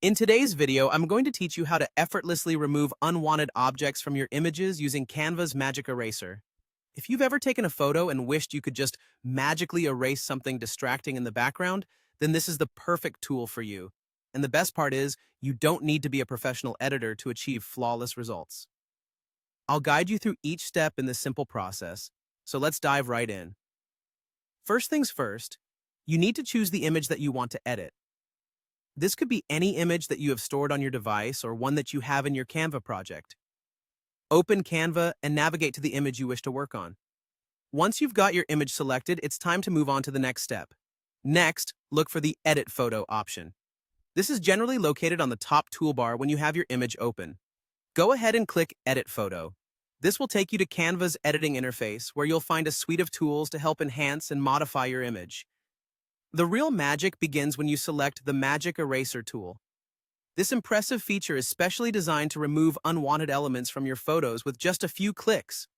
In today's video, I'm going to teach you how to effortlessly remove unwanted objects from your images using Canva's Magic Eraser. If you've ever taken a photo and wished you could just magically erase something distracting in the background, then this is the perfect tool for you. And the best part is, you don't need to be a professional editor to achieve flawless results. I'll guide you through each step in this simple process, so let's dive right in. First things first, you need to choose the image that you want to edit. This could be any image that you have stored on your device or one that you have in your Canva project. Open Canva and navigate to the image you wish to work on. Once you've got your image selected, it's time to move on to the next step. Next, look for the Edit Photo option. This is generally located on the top toolbar when you have your image open. Go ahead and click Edit Photo. This will take you to Canva's editing interface, where you'll find a suite of tools to help enhance and modify your image. The real magic begins when you select the Magic Eraser tool. This impressive feature is specially designed to remove unwanted elements from your photos with just a few clicks.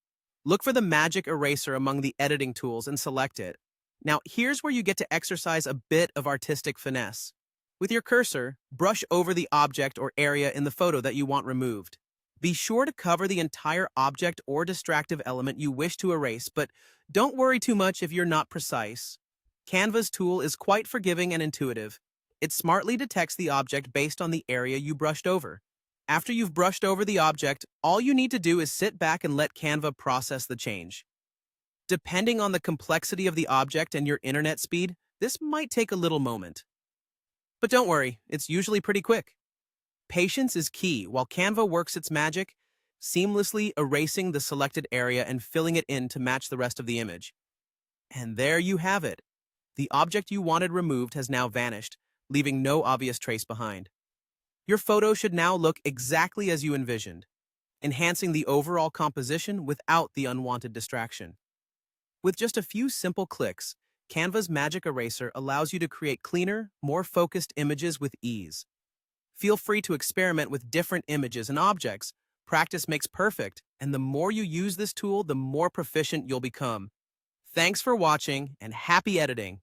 Look for the Magic Eraser among the editing tools and select it. Now, here's where you get to exercise a bit of artistic finesse. With your cursor, brush over the object or area in the photo that you want removed. Be sure to cover the entire object or distractive element you wish to erase, but don't worry too much if you're not precise. Canva's tool is quite forgiving and intuitive. It smartly detects the object based on the area you brushed over. After you've brushed over the object, all you need to do is sit back and let Canva process the change. Depending on the complexity of the object and your internet speed, this might take a little moment. But don't worry, it's usually pretty quick. Patience is key while Canva works its magic, seamlessly erasing the selected area and filling it in to match the rest of the image. And there you have it. The object you wanted removed has now vanished, leaving no obvious trace behind. Your photo should now look exactly as you envisioned, enhancing the overall composition without the unwanted distraction. With just a few simple clicks, Canva's Magic Eraser allows you to create cleaner, more focused images with ease. Feel free to experiment with different images and objects. Practice makes perfect, and the more you use this tool, the more proficient you'll become. Thanks for watching, and happy editing!